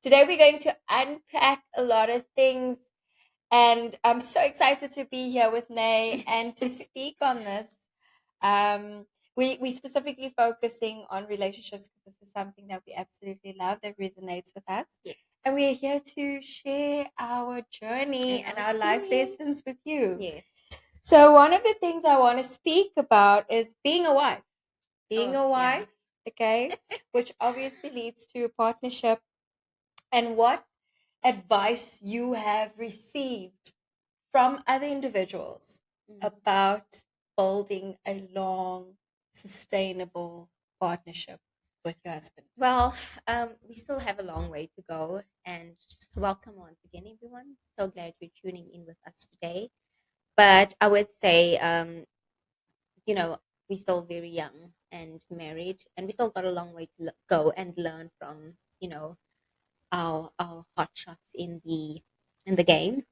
Today we're going to unpack a lot of things, and I'm so excited to be here with Nay and to speak on this. Um, we specifically focusing on relationships because this is something that we absolutely love that resonates with us. Yes. And we are here to share our journey and And our our life experience. lessons with you. Yeah. So, one of the things I want to speak about is being a wife. Being Oh, a yeah. wife, okay, which obviously leads to a partnership, and what advice you have received from other individuals Mm. about building a long, sustainable partnership with your husband. Well, we still have a long way to go, and welcome once again, everyone. So glad you're tuning in with us today. But I would say, you know, we're still very young and married, and we still got a long way to go and learn from, our hot shots in the game.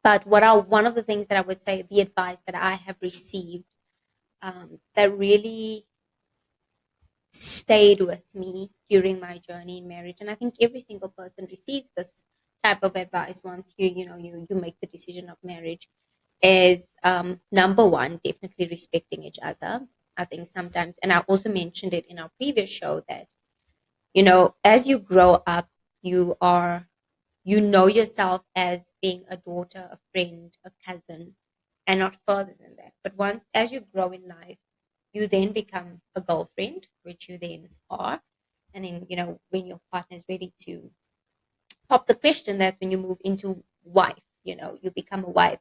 But one of the things that I would say, the advice that I have received, that really stayed with me during my journey in marriage, and I think every single person receives this type of advice once you make the decision of marriage, is number one, definitely respecting each other. I think sometimes, and I also mentioned it in our previous show, that as you grow up, you are you know yourself as being a daughter, a friend, a cousin, and not further than that. But once, as you grow in life, you then become a girlfriend, which you then are. And then, when your partner is ready to pop the question, that's when you move into wife, you become a wife.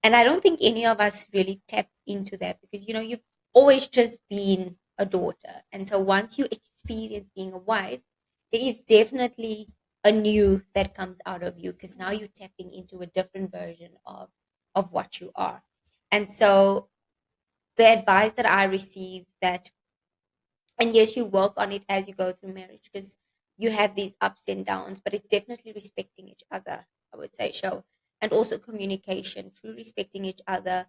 And I don't think any of us really tap into that because, you've always just been a daughter. And so once you experience being a wife, there is definitely a new that comes out of you because now you're tapping into a different version of what you are. And so the advice that I received, that, and yes, you work on it as you go through marriage because you have these ups and downs, but it's definitely respecting each other, I would say. So, and also communication, through respecting each other,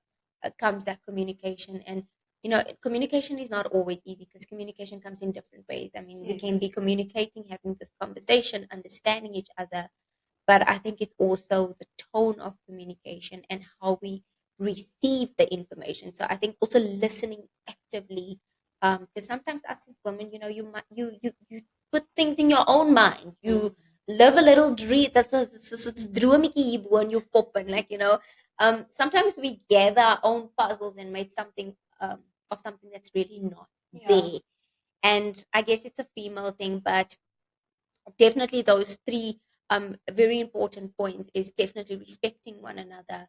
comes that communication. And communication is not always easy because communication comes in different ways. I mean, we can be Yes. communicating, having this conversation, understanding each other, but I think it's also the tone of communication and how we receive the information. So I think also listening actively, because sometimes us as women, you might you put things in your own mind. You live a little dream. That's a droometjie hierbo in your kop, and sometimes we gather our own puzzles and make something of something that's really not Yeah. there. And I guess it's a female thing, but definitely those three very important points is definitely respecting one another,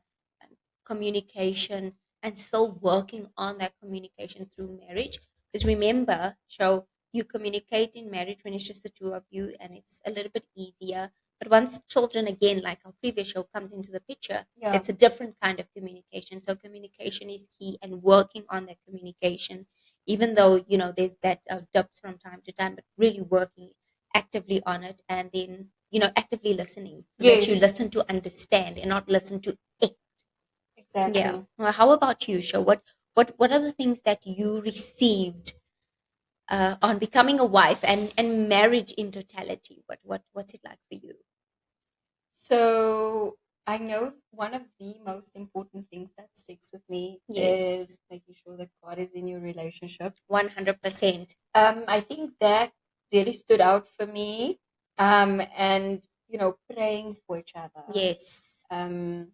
communication, and still working on that communication through marriage. Because remember, so you communicate in marriage when it's just the two of you and it's a little bit easier. But once children, again, like our previous show, comes into the picture, Yeah. it's a different kind of communication. So communication is key, and working on that communication, even though there's that dips from time to time, but really working actively on it, and then actively listening so that you Yes. listen to understand and not listen to it. Yeah. Exactly. Well, how about you, Sho? What are the things that you received on becoming a wife and marriage in totality? What's it like for you? So I know one of the most important things that sticks with me Yes. is making sure that God is in your relationship. 100%. I think that really stood out for me. And praying for each other, Yes. um,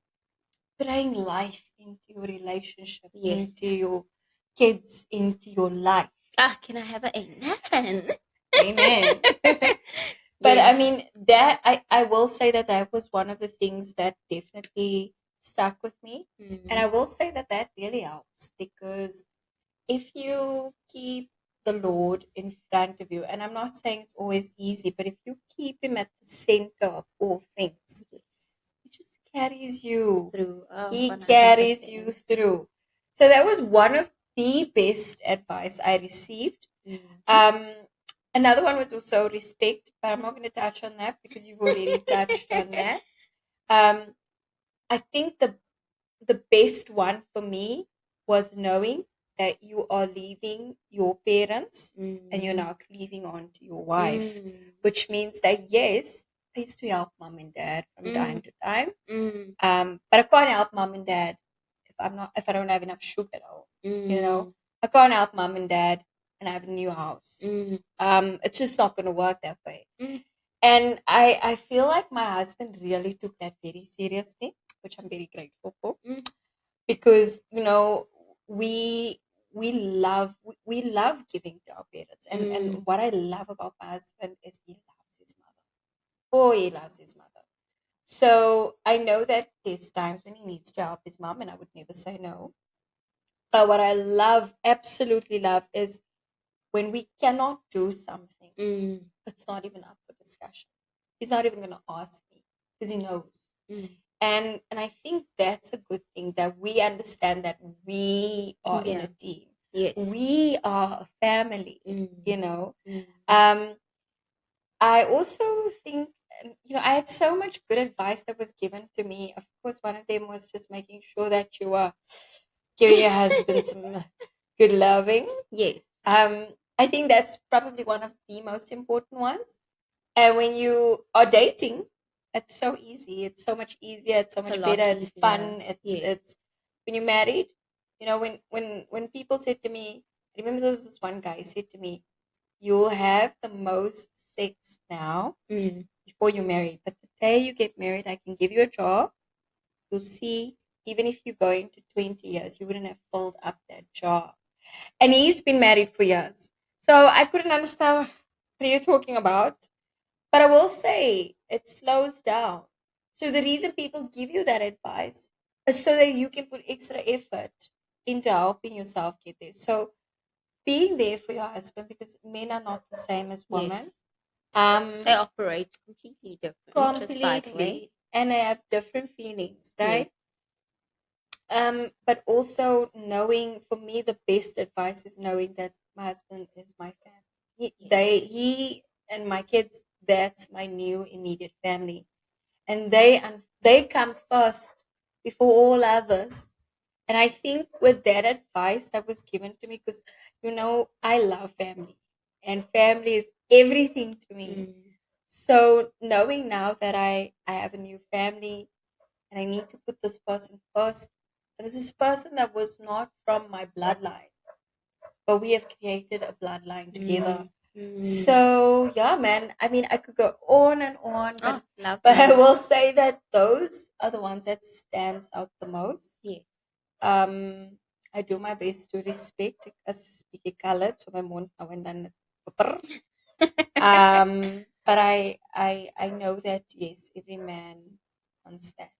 praying life into your relationship, into Yes. your kids, into your life. Can I have an amen? Amen. But I Yes. mean, that I will say that that was one of the things that definitely stuck with me. And I Mm. will say that that really helps because if you keep the Lord in front of you, and I'm not saying it's always easy, but if you keep Him at the center of all things, Yes. He just carries you. Through He carries you 100%. through. So that was one of the best advice I received. Mhm. Um, Another one was also respect, but I'm not going to touch on that because you've already touched on that. Um, I think the best one for me was knowing that you are leaving your parents and you're Mm. now cleaving on to your wife, Mm. which means that yes, I used to help mom and dad from Mm, time to time. mm, But I can't help mom and dad if I don't have enough sugar though. You know, mm, I can't help mom and dad and I have a new house. mm, It's just not gonna work that way. mm. And I feel like my husband really took that very seriously, which I'm very grateful for. Mm. Because, you know, we we love giving to our parents. And Mm. what I love about my husband is he loves his mother. Oh, he loves his mother. So I know that there's times when he needs to help his mom, and I would never say no. But what I love, absolutely love, is when we cannot do something, Mm. it's not even up for discussion. He's not even going to ask me because he knows. Mm. And I think that's a good thing, that we understand that we are in a Yeah. team. Yes. We are a family, you Mm. know. Mm. Um, I also think, you know, I had so much good advice that was given to me. Of course, one of them was just making sure that you are giving your husband some good loving. Yes. I think that's probably one of the most important ones. And when you are dating, it's so easy. It's so much easier. It's so It's a much better. lot It's easier. fun. Yes. It's when you're married. You know, when people said to me, I remember there was this one guy said to me, "You'll have the most sex now Mm. before you marry, but the day you get married, I can give you a jar. You'll see, even if you go into 20 years, you wouldn't have filled up that jar." And he's been married for years, so I couldn't understand what are you talking about. But I will say it slows down. So the reason people give you that advice is so that you can put extra effort into helping yourself get there. So being there for your husband, because men are not the same as women. Yes. They Um, operate completely different, just by the way. completely, and they have different feelings, Yes. right? But also knowing, for me, the best advice is knowing that my husband is my family. Yes. He and my kids, that's my new immediate family, and they come first before all others. And I think with that advice that was given to me, because you know I love family, and family is everything to me. Mm. So knowing now that I have a new family and I need to put this person first, and this is person that was not from my bloodline, but we have created a bloodline together. Mm. Mm. So yeah, man. I mean, I could go on and on, Oh, but I lovely. will say that those are the ones that stands out the most. Yes. Um, I do my best to respect as speak color to my mond now and then. But I know that yes, every man wants that.